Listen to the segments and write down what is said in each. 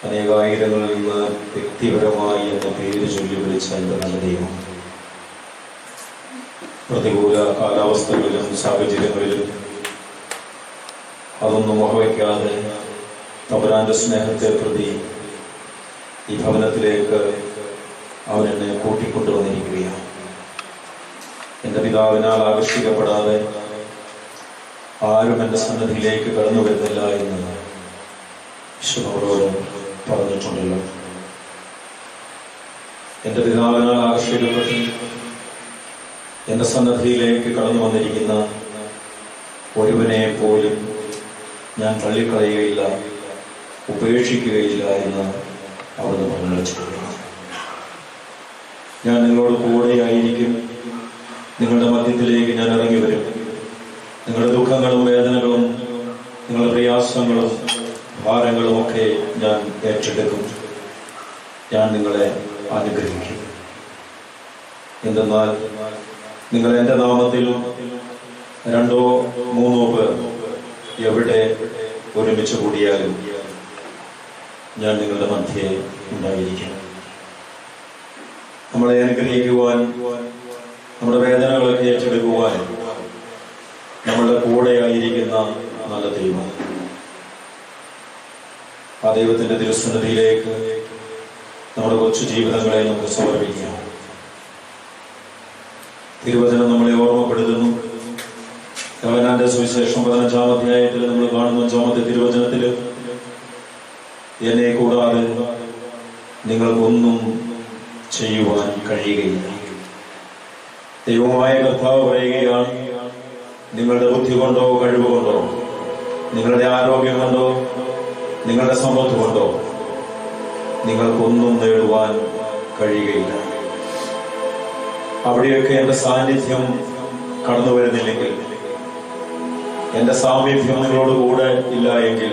അനേകായിരങ്ങളിൽ നിന്ന് വ്യക്തിപരമായി എന്ന പേര് ചൊല്ലി വിളിച്ച എൻ്റെ നല്ല ദൈവം, പ്രതികൂല കാലാവസ്ഥകളിലും സാഹചര്യങ്ങളിലും അതൊന്നും വകവയ്ക്കാതെ തമ്പുരാന്റെ സ്നേഹത്തെ പ്രതി ഈ ഭവനത്തിലേക്ക് അവൻ എന്നെ കൂട്ടിക്കൊണ്ടുവന്നിരിക്കുകയാണ്. എൻ്റെ പിതാവിനാൽ ആകർഷിക്കപ്പെടാതെ ആരും എൻ്റെ സന്നദ്ധിയിലേക്ക് കടന്നു വരുന്നില്ല എന്ന് വിശുദ്ധനോട് പറഞ്ഞിട്ടുണ്ടല്ലോ. എൻ്റെ പിതാവിനാൽ ആകർഷിക്കപ്പെട്ട് എൻ്റെ സന്നദ്ധിയിലേക്ക് കടന്നു വന്നിരിക്കുന്ന ഒരുവനെ പോലും ഞാൻ തള്ളിക്കളയുകയില്ല, ഉപേക്ഷിക്കുകയില്ല എന്ന് അവിടുന്ന് പറഞ്ഞു വെച്ചിട്ടുണ്ട്. ഞാൻ നിങ്ങളോട് കൂടെയായിരിക്കും, നിങ്ങളുടെ മധ്യത്തിലേക്ക് ഞാൻ ഇറങ്ങി വരും. നിങ്ങളുടെ ദുഃഖങ്ങളും വേദനകളും നിങ്ങളുടെ പ്രയാസങ്ങളും ഭാരങ്ങളുമൊക്കെ ഞാൻ ഏറ്റെടുക്കും. ഞാൻ നിങ്ങളെ അനുഗ്രഹിക്കും. എന്തെന്നാൽ നിങ്ങൾ എൻ്റെ നാമത്തിൽ 2 or 3 പേർ എവിടെ ഒരുമിച്ച് കൂടിയാലും ഞാൻ നിങ്ങളുടെ മധ്യേ ഉണ്ടായിരിക്കും. നമ്മളെ അനുഗ്രഹിക്കുവാൻ, നമ്മുടെ വേദനകളൊക്കെ ഏറ്റെടുക്കുവാൻ നമ്മളുടെ കൂടെയായിരിക്കുന്ന നല്ല ദൈവം. ആ ദൈവത്തിന്റെ തിരുസന്നിധിയിലേക്ക് നമ്മുടെ കൊച്ചു ജീവിതങ്ങളെ നമുക്ക് സമർപ്പിക്കാം. തിരുവചനം നമ്മളെ ഓർമ്മപ്പെടുത്തുന്നു. യോഹന്നാന്റെ സുവിശേഷം 15-ാം അധ്യായത്തിൽ നമ്മൾ കാണുന്ന 5-ാമത്തെ തിരുവചനത്തിൽ, എന്നെ കൂടാതെ നിങ്ങൾക്കൊന്നും ചെയ്യുവാൻ കഴിയുകയില്ല. ദൈവമായ കർത്താവ് പറയുകയാണ്, നിങ്ങളുടെ ബുദ്ധി കൊണ്ടോ കഴിവ് കൊണ്ടോ, നിങ്ങളുടെ ആരോഗ്യം കൊണ്ടോ, നിങ്ങളുടെ സമ്പത്ത് കൊണ്ടോ നിങ്ങൾക്കൊന്നും നേടുവാൻ കഴിയുകയില്ല. അവിടെയൊക്കെ എൻ്റെ സാന്നിധ്യം കടന്നു വരുന്നില്ലെങ്കിൽ, എൻ്റെ സാമീപ്യം നിങ്ങളോട് കൂടെ ഇല്ല എങ്കിൽ,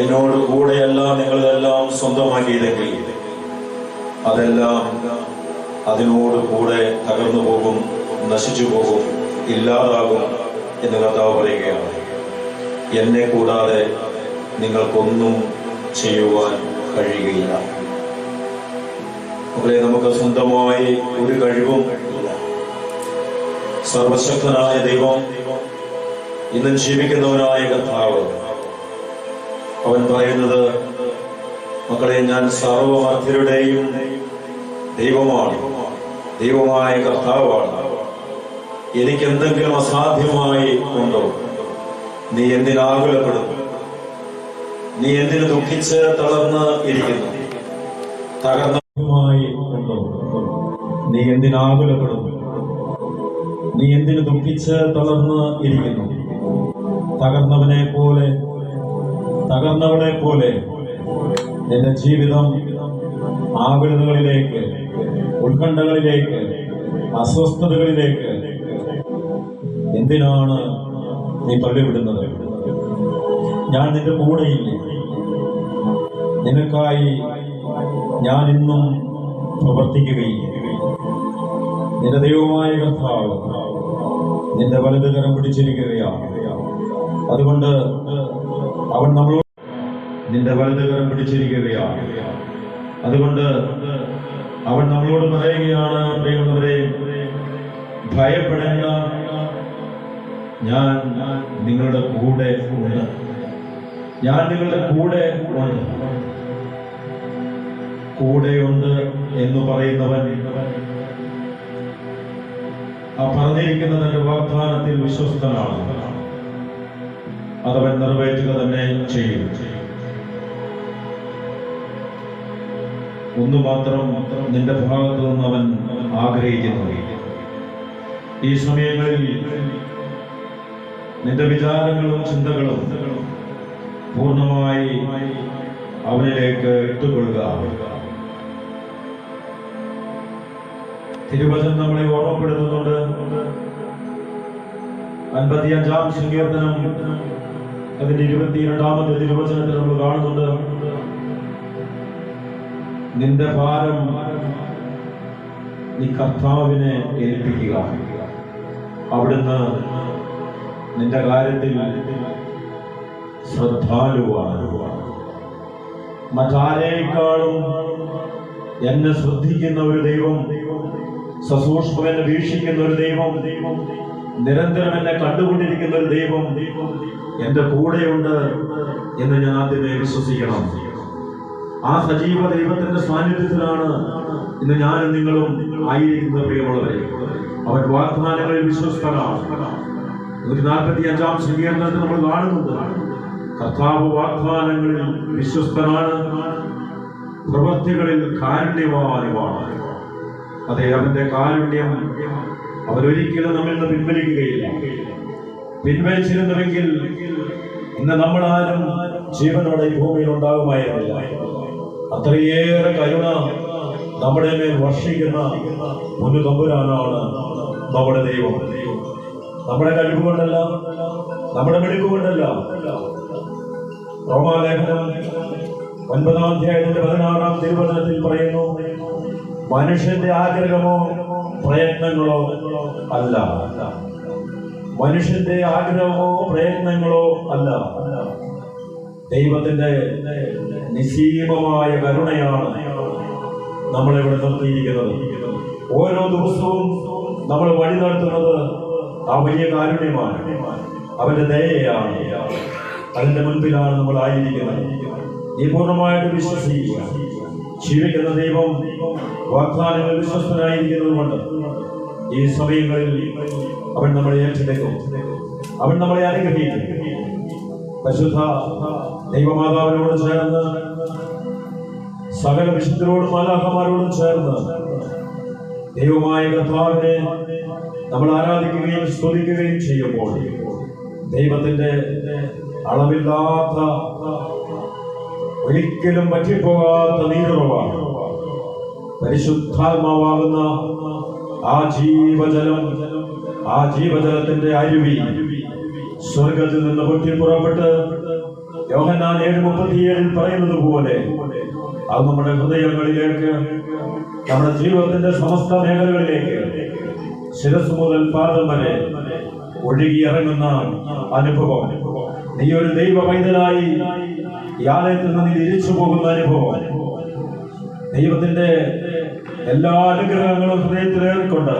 എന്നോട് കൂടെയല്ല നിങ്ങളെല്ലാം സ്വന്തമാക്കിയതെങ്കിൽ അതെല്ലാം അതിനോട് കൂടെ തകർന്നു പോകും, നശിച്ചു പോകും, ഇല്ലാതാകും എന്ന് കർത്താവ് പറയുകയാണ്. എന്നെ കൂടാതെ നിങ്ങൾക്കൊന്നും ചെയ്യുവാൻ കഴിയുകയില്ല. അവിടെ നമുക്ക് സ്വന്തമായി ഒരു കഴിവും ഇല്ല. സർവശക്തനായ ദൈവം, ഇന്നും ജീവിക്കുന്നവനായ കർത്താവ്, അവൻ പറയുന്നത്, മക്കളെ, ഞാൻ സർവമധ്യരുടെയും ദൈവമാണ്, ദൈവമായ കർത്താവാണ്. എനിക്ക് എന്തെങ്കിലും അസാധ്യമായി ഉണ്ടോ? നീ എന്തിനാകുലപ്പെടുന്നു? നീ എന്തിനു ദുഃഖിച്ച് തളർന്ന് ഇരിക്കുന്നു? തകർന്നമായി ഉണ്ടോ? നീ എന്തിനാകുലപ്പെടുന്നു? നീ എന്തിനു ദുഃഖിച്ച് തളർന്ന് ഇരിക്കുന്നു? തകർന്നവനെ പോലെ നിന്റെ ജീവിതം ആകുലതകളിലേക്ക്, ഉത്കണ്ഠകളിലേക്ക്, അസ്വസ്ഥതകളിലേക്ക് എന്തിനാണ് നീ തള്ളിവിടുന്നത്? ഞാൻ നിന്റെ കൂടെയില്ലേ? നിനക്കായി ഞാൻ ഇന്നും പ്രവർത്തിക്കുകയില്ല. നിന്റെ ദൈവമായ കർത്താവ് നിന്റെ വലത് കരം പിടിച്ചിരിക്കുകയാണ്. അതുകൊണ്ട് അവൻ നമ്മളോട് നിന്റെ വലത് കരം പിടിച്ചിരിക്കുകയാണ്. അതുകൊണ്ട് അവൻ നമ്മളോട് പറയുകയാണ്, പ്രിയമുള്ളവരെ, ഭയപ്പെടേണ്ട, ഞാൻ നിങ്ങളുടെ കൂടെ ഉണ്ട്. ഞാൻ നിങ്ങളുടെ കൂടെ ഉണ്ട്. കൂടെയുണ്ട് എന്ന് പറയുന്നവൻ ആ പറഞ്ഞിരിക്കുന്ന തന്റെ വാഗ്ദാനത്തിൽ വിശ്വസ്തനാണ്. അതവൻ നിറവേറ്റുക തന്നെ ചെയ്യും. ഒന്നു മാത്രം നിന്റെ ഭാഗത്തു നിന്ന് അവൻ ആഗ്രഹിക്കുന്നു. ഈ സമയങ്ങളിൽ നിന്റെ വിചാരങ്ങളും ചിന്തകളും പൂർണ്ണമായി അവനിലേക്ക് ഇട്ടുകൊള്ളുക. തിരുവചനം നമ്മളെ ഓർമ്മപ്പെടുത്തുന്നുണ്ട്. 55-ാം സങ്കീർത്തനം അതിന്റെ 22-ാമത്തെ തിരുവചനത്തിൽ നമ്മൾ കാണുന്നുണ്ട്, നിന്റെ ഭാരം നീ കർത്താവിനെ ഏൽപ്പിക്കുക. അവിടുന്ന് നിന്റെ കാര്യത്തിൽ ശ്രദ്ധാലുവാണ്. മറ്റാരേക്കാളും എന്നെ ശ്രദ്ധിക്കുന്ന ഒരു ദൈവം, സസൂക്ഷ്മം എന്നെ വീക്ഷിക്കുന്ന ഒരു ദൈവം, നിരന്തരം എന്നെ കണ്ടുകൊണ്ടിരിക്കുന്ന ഒരു ദൈവം എന്റെ കൂടെയുണ്ട് എന്ന് ഞാൻ ആദ്യമേ വിശ്വസിക്കണം. ആ സജീവ ദൈവത്തിന്റെ സാന്നിധ്യത്തിലാണ് ഇന്ന് ഞാനും നിങ്ങളും ആയിരിക്കുന്ന പ്രിയമുള്ളവരെ. അവൻ വാഗ്ദാനങ്ങളിൽ വിശ്വസ്തനാണ്. 145-ാം സങ്കീർത്തനത്തിൽ നമ്മൾ കാണുന്നുണ്ട്, കർത്താവ് വാഗ്ദാനങ്ങളിൽ വിശ്വസ്തനാണ്, പ്രവൃത്തികളിൽ കാരുണ്യവാനുമാണ്. അതെ, അവന്റെ കാരുണ്യം അവരൊരിക്കലും നമ്മിൽ നിന്ന് പിൻവലിക്കുകയില്ല. പിൻവലിച്ചിരുന്നുവെങ്കിൽ ഇന്ന് നമ്മളാരും ജീവനോടെ ഈ ഭൂമിയിൽ ഉണ്ടാകുമായിരുന്നില്ല. അത്രയേറെ കരുണ നമ്മുടെ മേൽ വർഷിക്കുന്ന ഒരു തമ്പുരാനാണ് നമ്മുടെ ദൈവം. നമ്മുടെ കഴിവുകൊണ്ടല്ല, നമ്മുടെ മിടുക്കുകൊണ്ടല്ല. റോമാലേഖനം 9-ാം അധ്യായത്തിന്റെ 16-ാം തിരുവചനത്തിൽ പറയുന്നു, മനുഷ്യന്റെ ആഗ്രഹമോ പ്രയത്നങ്ങളോ അല്ല. മനുഷ്യന്റെ ആഗ്രഹമോ പ്രയത്നങ്ങളോ അല്ല, ദൈവത്തിന്റെ നിസ്സീമമായ കരുണയാണ് നമ്മളെ ഇവിടെ നിർത്തിയിരിക്കുന്നത്. ഓരോ ദിവസവും നമ്മൾ വഴി നടത്തുന്നത് ആ വലിയ കാരുണ്യമാണ്, അവന്റെ ദയയാണ്. അതിന്റെ മുൻപിലാണ് നമ്മൾ ആയിരിക്കുന്നത്. നീ പൂർണ്ണമായിട്ട് വിശ്വസിക്കുക. ജീവിക്കുന്ന ദൈവം വാഗ്ദാനങ്ങളിൽ വിശ്വസ്തനായിരിക്കുന്നത് കൊണ്ട് ഈ സമയങ്ങളിൽ അവൻ നമ്മളെ ഏറ്റെടുക്കും, അവൻ നമ്മളെ അനുഗ്രഹിക്കും. പരിശുദ്ധ ദൈവമാതാവിനോട് ചേർന്ന്, സകല വിശുദ്ധരോടും മാലാഖമാരോടും ചേർന്ന് ദൈവമായ കർത്താവിനെ നമ്മൾ ആരാധിക്കുകയും സ്തുതിക്കുകയും ചെയ്യുമ്പോൾ ദൈവത്തിന്റെ അളവില്ലാത്ത, ഒരിക്കലും പറ്റിപ്പോകാത്ത നീരുറവാണ് പരിശുദ്ധാത്മാവാകുന്ന ആ ജീവജലം. ആ ജീവജലത്തിന്റെ അരുവി സ്വർഗത്തിൽ നിന്ന് പൊട്ടിപ്പുറപ്പെട്ട് യോഹന്നാൻ 7:37 പറയുന്നത് പോലെ അത് നമ്മുടെ ഹൃദയങ്ങളിലേക്ക്, നമ്മുടെ ജീവിതത്തിന്റെ സമസ്ത മേഖലകളിലേക്ക്, ശിരസ് മുതൽ പാദം വരെ ഒഴുകിയിറങ്ങുന്ന അനുഭവം. നീ ഒരു ദൈവ പൈതലായി ഈ ആലയത്തിൽ നിന്ന് നീ തിരിച്ചു പോകുന്ന അനുഭവം. ദൈവത്തിന്റെ എല്ലാ അനുഗ്രഹങ്ങളും ഹൃദയത്തിലേറിക്കൊണ്ട്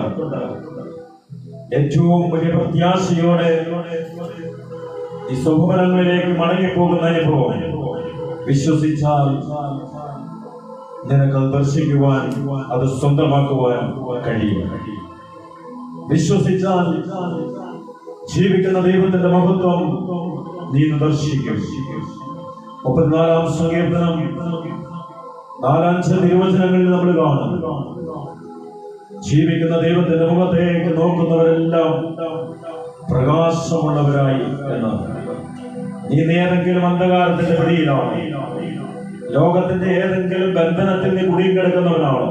ഏറ്റവും വലിയ പ്രത്യാശയോടെ ഈ സ്വഭവനങ്ങളിലേക്ക് മടങ്ങിപ്പോകുന്ന അനുഭവം വിശ്വസിച്ചാൽ നിനക്ക് ദർശിക്കുവാൻ, അത് സ്വന്തമാക്കുവാൻ കഴിയും. വിശ്വസിച്ചാൽ ജീവിക്കുന്ന ദൈവത്തിന്റെ മഹത്വം നീ ദർശിക്കും. 34-ാം സങ്കീർത്തനം 4-5 തിരുവചനങ്ങളിൽ നമ്മൾ കാണും, ജീവിക്കുന്ന ദൈവത്തിന്റെ മുഖത്തേക്ക് നോക്കുന്നവരെല്ലാം പ്രകാശമുള്ളവരായി എന്നാണ്. നീ ഏതെങ്കിലും അന്ധകാരത്തിന്റെ പിടിയിലാണോ? ലോകത്തിന്റെ ഏതെങ്കിലും ബന്ധനത്തിൽ നീ കുടുങ്ങിക്കിടക്കുന്നവനാണോ?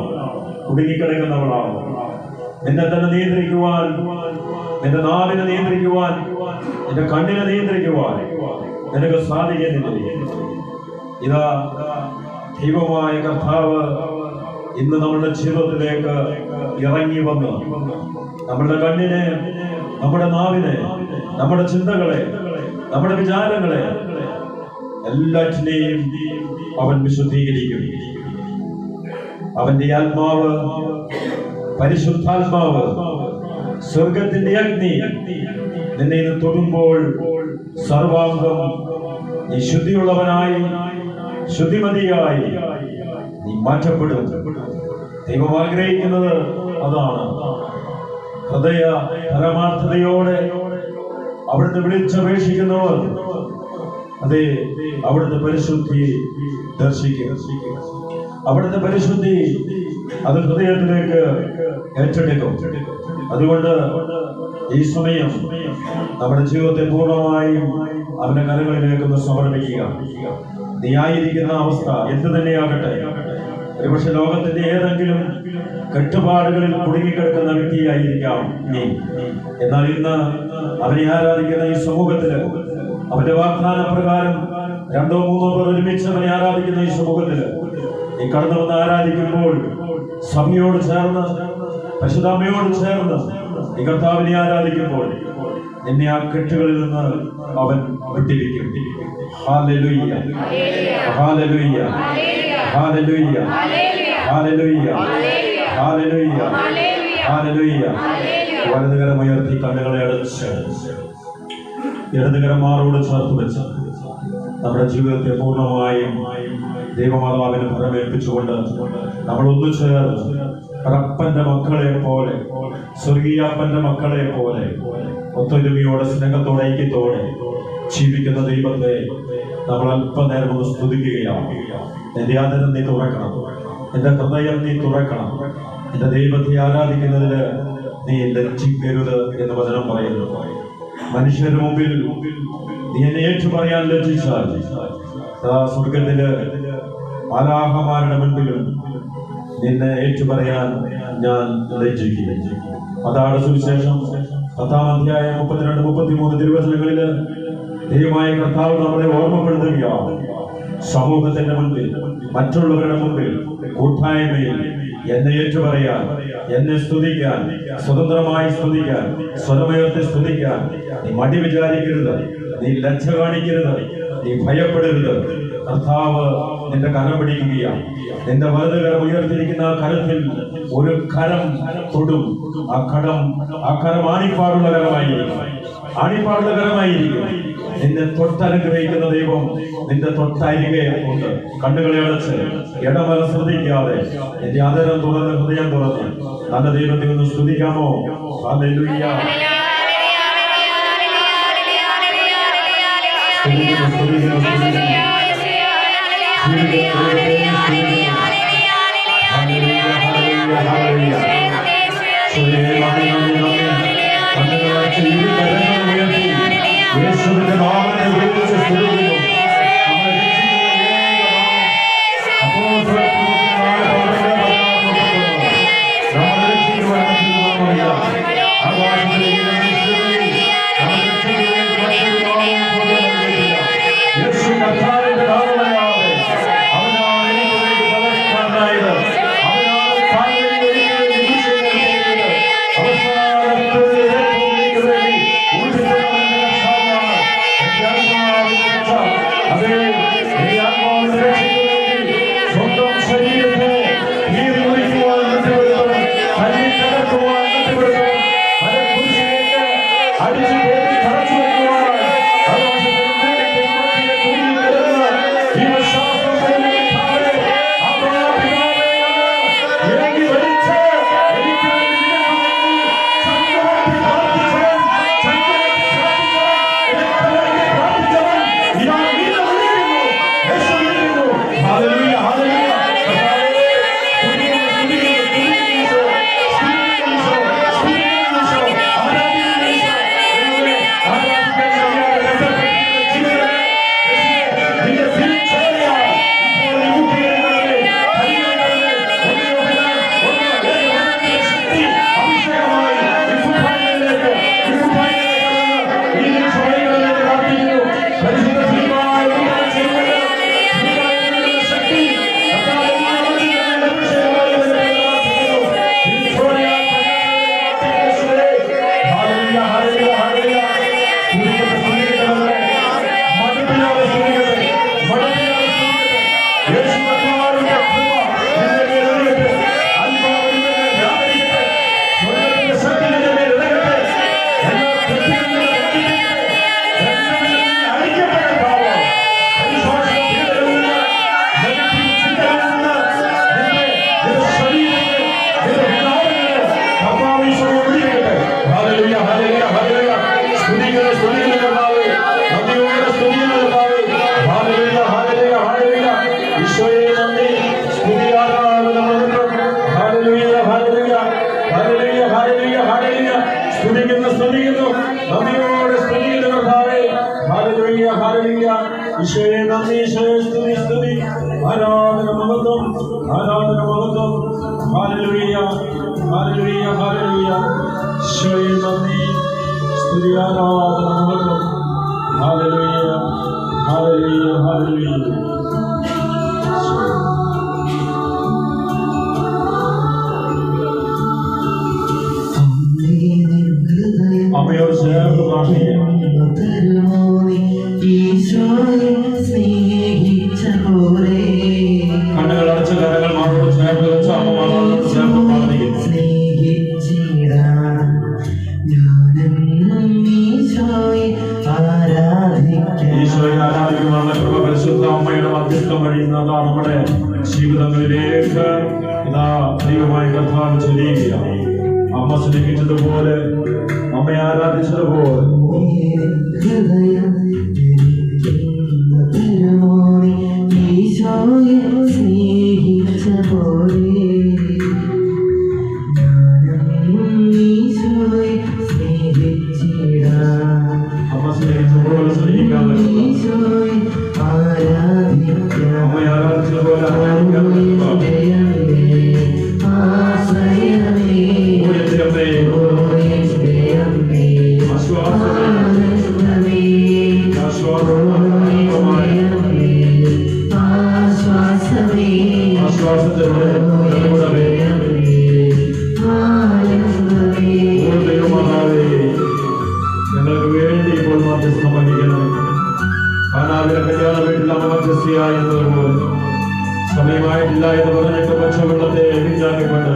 നിന്നെ തന്നെ നിയന്ത്രിക്കുവാൻ, നിന്റെ നാവിനെ നിയന്ത്രിക്കുവാൻ, നിന്റെ കണ്ണിനെ നിയന്ത്രിക്കുവാൻ നിനക്ക് സാധിക്കുന്നില്ല. ഇതാ ദൈവമായ കർത്താവ് ഇന്ന് നമ്മളുടെ ജീവിതത്തിലേക്ക് ഇറങ്ങി വന്ന് നമ്മുടെ കണ്ണിനെ, നമ്മുടെ നാവിനെ, നമ്മുടെ ചിന്തകളെ, നമ്മുടെ വിചാരങ്ങളെ എല്ലാറ്റിനെയും അവൻ വിശുദ്ധീകരിക്കും. അവന്റെ ആത്മാവ്, പരിശുദ്ധാത്മാവ്, സ്വർഗത്തിന്റെ അഗ്നി നിന്നെ ഇന്ന് തൊടുമ്പോൾ സർവാംഗം നീ ശുദ്ധിയുള്ളവനായി, ശുദ്ധിമതിയായി നീ മാറ്റപ്പെടും. ദൈവം ആഗ്രഹിക്കുന്നത് അതാണ്. ഹൃദയ പരമാർത്ഥതയോടെ അവിടുന്ന് വിളിച്ചപേക്ഷിക്കുന്നവർ അതെ അവിടുത്തെ പരിശുദ്ധി ദർശിക്കും. അവിടുത്തെ പരിശുദ്ധി അത് ഹൃദയത്തിലേക്ക് ഏറ്റെടുക്കും. അതുകൊണ്ട് ഈ സമയം നമ്മുടെ ജീവിതത്തെ പൂർണ്ണമായും അവന്റെ കരങ്ങളിലേക്കൊന്ന് സമർപ്പിക്കുക. നീ ആയിരിക്കുന്ന അവസ്ഥ എന്ത് തന്നെയാകട്ടെ, ഒരുപക്ഷെ ലോകത്തിന്റെ ഏതെങ്കിലും കെട്ടുപാടുകളിൽ കുടുങ്ങിക്കിടക്കുന്ന വ്യക്തിയായിരിക്കാം നീ. എന്നാൽ ഇന്ന് അവനെ ആരാധിക്കുന്ന ഈ സമൂഹത്തില്, അവന്റെ വാഗ്ദാന പ്രകാരം 2-3 പേർ ഒരുമിച്ച് അവനെ ആരാധിക്കുന്ന ഈ സമൂഹത്തില് നീ കടന്നു വന്ന് ആരാധിക്കുമ്പോൾ സഭയോട് ചേർന്ന്, പരിശുദ്ധാമ്മയോട് ചേർന്ന് ഈ കർത്താവിനെ ആരാധിക്കുമ്പോൾ നിന്നെ ആ കെട്ടുകളിൽ നിന്ന് അവൻ വിട്ടിരിക്കും. ഹല്ലേലൂയ, ഹല്ലേലൂയ, ഹല്ലേലൂയ, ഹല്ലേലൂയ, ഹല്ലേലൂയ, ഹല്ലേലൂയ. വലതുകരം ഉയർത്തി കണ്ണുകളെ അടച്ച് ഇടതുകരം മാറോട് ചേർത്ത് വെച്ച് നമ്മുടെ ജീവിതത്തെ പൂർണ്ണമായും ദൈവമാതാവിന് ഫലമേൽപ്പിച്ചുകൊണ്ട് നമ്മൾ ഒന്നു ചേർന്ന് അപ്പന്റെ മക്കളെ പോലെ, സ്വർഗീയപ്പന്റെ മക്കളെ പോലെ ഒത്തൊരുമയോടെ, സ്നേഹത്തോടെ, ഐക്യത്തോടെ ജീവിക്കുന്ന ദൈവത്തെ നമ്മൾ അല്പനേരം ഒന്ന് സ്തുതിക്കുകയാണ്. എന്റെ ആദരം നീ തുറക്കണം, എന്റെ ഹൃദയം നീ തുറക്കണം. എന്റെ ദൈവത്തെ ആരാധിക്കുന്നതിന് നീ ലജ്ജിക്കരുത് എന്ന് വചനം പറയുന്നു. മനുഷ്യരുടെ മുമ്പിൽ നീ എന്നെ ഏറ്റു പറയാൻ ലജ്ജിച്ചാൽ സ്വർഗത്തില് മാലാഖമാരുടെ മുൻപിലും നിന്നെ ഏറ്റു പറയാൻ ഞാൻ ലജ്ജിക്കും. അതാണ് സുവിശേഷം 10-ാം അധ്യായം 32-33 തിരുവചനങ്ങളില് ദൈവമായ കർത്താവ് നമ്മളെ ഓർമ്മപ്പെടുത്തുകയാണ്. സമൂഹത്തിന്റെ മുൻപിൽ, മറ്റുള്ളവരുടെ മുമ്പിൽ, കൂട്ടായ്മയിൽ എന്നെ ഏറ്റുപറയാൻ, എന്നെ സ്തുതിക്കാൻ, സ്വതന്ത്രമായി സ്തുതിക്കാൻ, സ്വരമയത്തെ സ്തുതിക്കാൻ നീ മടി വിചാരിക്കരുത്, നീ ലജ്ജ കാണിക്കരുത്, നീ ഭയപ്പെടരുത്. കർത്താവ് നിന്റെ കരം പിടിക്കുകയാണ്. നിന്റെ വലത് കരം ഉയർത്തിരിക്കുന്ന ആ കരത്തിൽ ഒരു കരം തൊടും. ആ കരം ആണിപ്പാടുള്ള കരമായിരിക്കും, ആണിപ്പാടുള്ള കരമായിരിക്കും. നിന്നെ തൊട്ടനുഗ്രഹിക്കുന്ന ദൈവം നിന്റെ തൊട്ടരികെ ഉണ്ട്. കണ്ണുകളെ അടച്ച് ഇടമല ശ്രദ്ധിക്കാതെ എന്റെ ആദരം തുറന്ന്, ഹൃദയം തുറന്ന് നല്ല ദൈവത്തെ ഒന്ന് സ്തുതിക്കാമോ? ഹല്ലേലൂയ. യേശുവിന്റെ നാമത്തെ വിളിച്ച് സ്തുതിക്കുന്നു. അമ്മയോട് ചേർന്ന് പ്രാർത്ഥിക്കാം. കണ്ണുകൾ അടച്ച കരങ്ങൾ മാറോട് ചേർത്ത് വെച്ച അമ്മമാരോട് ചേർത്ത് പ്രാർത്ഥിക്കുന്നു. ഈശോയെ ആരാധിക്കുവാനുള്ള കൃപ പരിശുദ്ധ അമ്മയുടെ മധ്യസ്ഥം വഴിയുന്നതാ നമ്മുടെ ജീവിതങ്ങളിലേക്ക് ഇതാ ദൈവമായ കർത്താവ് ചൊല്ലുകയാണ്. അമ്മ സ്നേഹിച്ചതുപോലെ, അമ്മയെ ആരാധിച്ചതുപോലെ അമ്മ സ്നേഹിച്ചതുപോലെ സ്നേഹിക്കാൻ അമ്മയെ ആരാധിച്ചതുപോലെ ആരാധിക്കാൻ ഞങ്ങൾക്ക് വേണ്ടി ഇപ്പോൾ മധ്യസ്ഥം വഹിക്കണം. കാനാവിലെ കല്യാണ വീട്ടിൽ അമ്മ മധ്യസ്ഥയായിരുന്നതുപോലെ സമയമായിട്ടില്ല എന്ന് പറഞ്ഞിട്ട് പച്ചവെള്ളത്തെ എഴുതിച്ചാക്കിക്കൊണ്ട്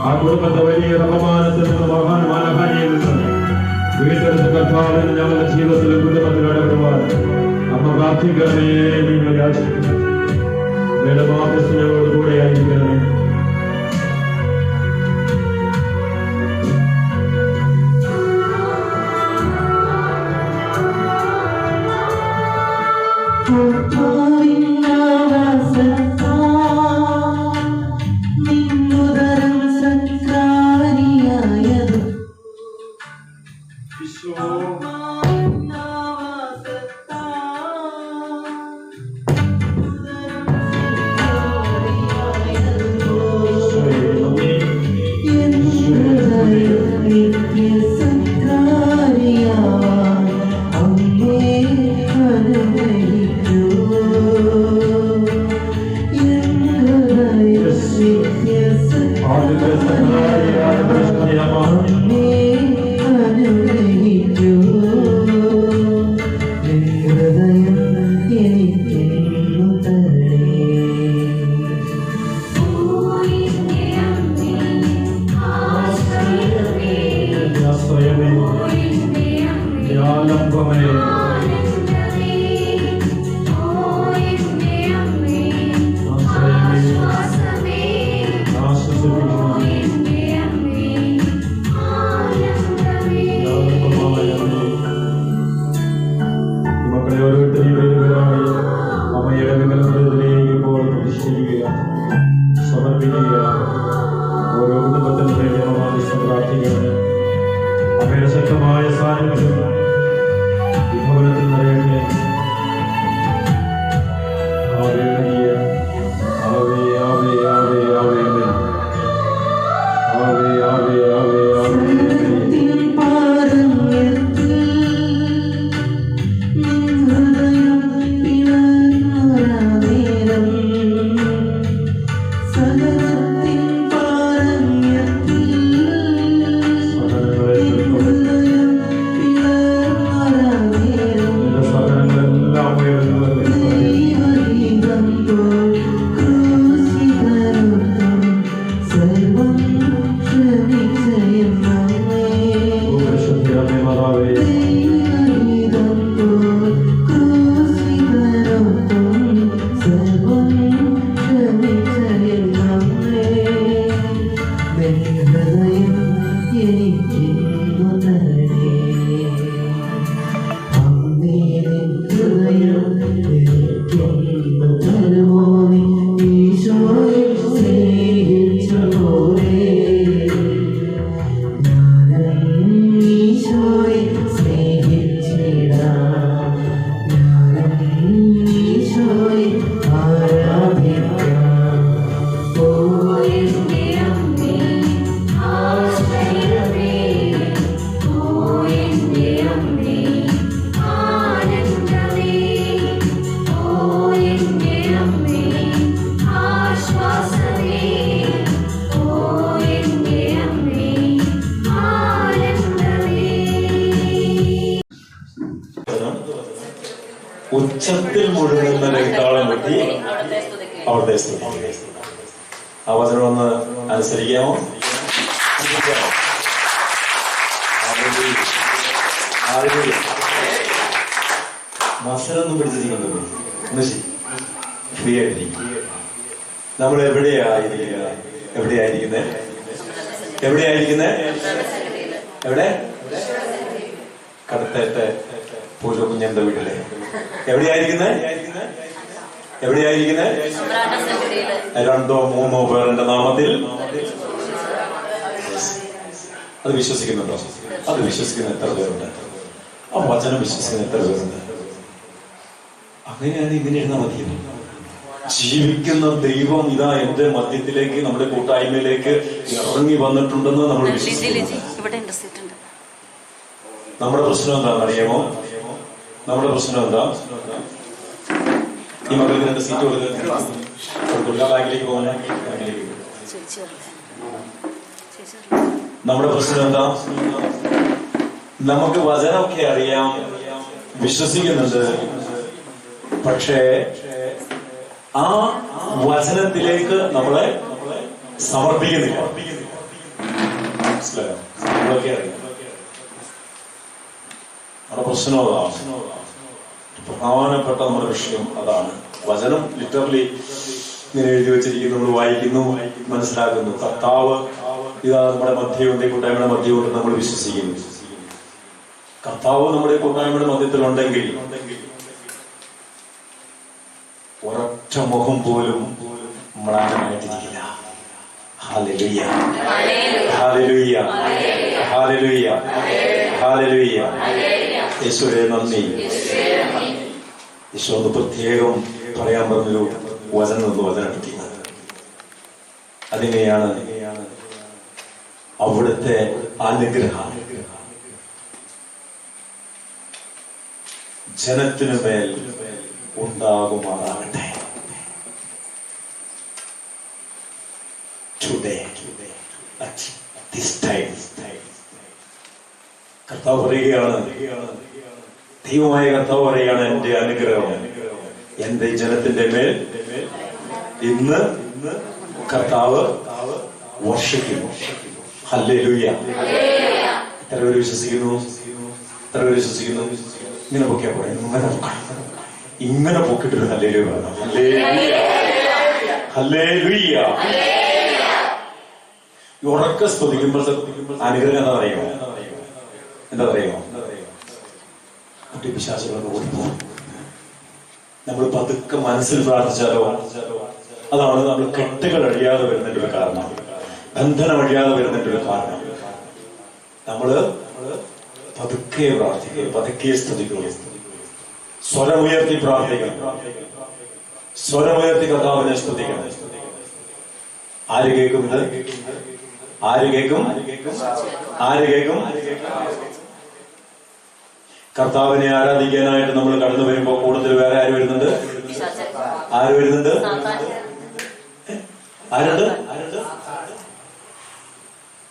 ആ കുടുംബത്തെ വലിയ റഹ്മാനത്തിൽ നിന്ന് മഹാന്മാനഹാനിയിൽ നിന്ന് വീട്ടെടുത്ത കർത്താവിന് ഞങ്ങളുടെ ജീവിതത്തിലും കുടുംബത്തിൽ ഇടപെടുവാൻ അമ്മ പ്രാർത്ഥിക്കണമേ. നിങ്ങൾ യാചിക്കുന്നു വേറെ മാധ്യസ്ഥ ഞങ്ങളോട് കൂടെ ആയിരിക്കണമേ. Amen. ഉച്ചത്തിൽ മുഴുകുന്ന രക്താളം വെട്ടി അവിടുത്തെ സ്തുതി. ആ വചനം ഒന്ന് അനുസരിക്കാമോ? മസലൊന്നും പിടിച്ചിരിക്കുന്നത് ഫ്രീ ആയിട്ടിരിക്കും. നമ്മൾ എവിടെയായിരിക്കുന്നത്? എവിടെ? കടത്തേത്തെ പൂജ കുഞ്ഞന്റെ വീട്ടിലെ എവിടെയായിരിക്കുന്നത്? 2 3 പേരുടെ നാമത്തിൽ. അത് വിശ്വസിക്കുന്നുണ്ടോ? അത് വിശ്വസിക്കുന്ന എത്ര പേരുണ്ട്? ആ വചനം വിശ്വസിക്കുന്ന എത്ര പേരുണ്ട്? അങ്ങനെയാണ് ഇങ്ങനെ എഴുതാൻ മതി. ജീവിക്കുന്ന ദൈവം ഇതാ എന്റെ മധ്യത്തിലേക്ക്, നമ്മുടെ കൂട്ടായ്മയിലേക്ക് ഇറങ്ങി വന്നിട്ടുണ്ടെന്ന് നമ്മൾ വിശ്വസിക്കുന്നു. നമ്മുടെ പ്രശ്നം എന്താണെന്ന് അറിയാമോ? നമ്മുടെ പ്രശ്നം എന്താ? ഈ മകൾക്ക് 2 സീറ്റ് കൊടുക്കുക. ബാങ്കിലേക്ക് പോകാൻ. നമ്മുടെ പ്രശ്നം എന്താ? നമുക്ക് വചനമൊക്കെ അറിയാം, വിശ്വസിക്കുന്നുണ്ട്, പക്ഷേ ആ വചനത്തിലേക്ക് നമ്മളെ സമർപ്പിക്കുന്നില്ല. മനസ്സിലായോ? നമ്മളൊക്കെ അറിയാം. നമ്മുടെ പ്രശ്നം അതാണ്. പ്രധാനപ്പെട്ട നമ്മുടെ വിഷയം അതാണ്. വചനം ലിറ്ററലി ഇങ്ങനെ എഴുതി വെച്ചിരിക്കുന്നു, നമ്മൾ വായിക്കുന്നു, മനസ്സിലാക്കുന്നു. കർത്താവ് ഇതാ നമ്മുടെ മധ്യമുണ്ട്, കൂട്ടായ്മയുടെ മധ്യമുണ്ട് നമ്മൾ വിശ്വസിക്കുന്നു. കർത്താവ് നമ്മുടെ കൂട്ടായ്മയുടെ മധ്യത്തിലുണ്ടെങ്കിൽ ഒരൊറ്റ മുഖം പോലും മ്ലാനമായിട്ടിരിക്കില്ല. ഹല്ലേലൂയ, ഹല്ലേലൂയ, ഹല്ലേലൂയ, ഹല്ലേലൂയ. യേശുവേ നന്ദി. യേശു ഒന്ന് പ്രത്യേകം പറയാൻ പറഞ്ഞൊരു വചനം വചനടിക്കുന്നത്. അതിനെയാണ് അവിടുത്തെ അനുഗ്രഹം ജനത്തിനു മേൽ ഉണ്ടാകുമാറാകട്ടെ. കർത്താവ് പറയുകയാണ്, ദൈവമായ കർത്താവ് പറയുകയാണ്, എന്റെ അനുഗ്രഹം എന്റെ ജനത്തിന്റെ മേൽ ഇന്ന് കർത്താവ് വർഷിക്കും. ഹല്ലേലൂയ. എത്ര പേര് വിശ്വസിക്കുന്നു? എത്ര പേര് വിശ്വസിക്കുന്നു? ഇങ്ങനെ പൊക്കിയാ പോരെ? ഇങ്ങനെ പൊക്കിട്ടൊരു ഹല്ലേലൂയ പറഞ്ഞു. ഹല്ലേലൂയ. ഉറക്ക സ്തുതിക്കുമ്പോൾ അനുഗ്രഹം എന്താ പറയുമോ? എന്താ പറയുമോ? കുട്ടി പിശാചുകളൊക്കെ ഓടിപ്പോ. നമ്മൾ പതുക്കെ മനസ്സിൽ പ്രാർത്ഥിച്ചാലോ അതാണ് നമ്മൾ കെട്ടുകൾ അഴിയാതെ വരുന്നതിന്റെ ഒരു കാരണം, ബന്ധനം അഴിയാതെ വരുന്നതിന്റെ ഒരു കാരണം. നമ്മള് പതുക്കെ പ്രാർത്ഥിക്കുക, പതുക്കെ സ്തുതിക്കുക, സ്വരമുയർത്തി പ്രാർത്ഥിക്കണം, സ്വരമുയർത്തി കർത്താവിനെ സ്തുതിക്കണം. ആര് കേൾക്കും ഇത്? ആര് കേൾക്കും? ആര് കേൾക്കും? കർത്താവിനെ ആരാധിക്കാനായിട്ട് നമ്മൾ കടന്നു വരുമ്പോ കൂടുതൽ വേറെ ആര് വരുന്നുണ്ട്? ആര് വരുന്നുണ്ട്? ആരുണ്ട്?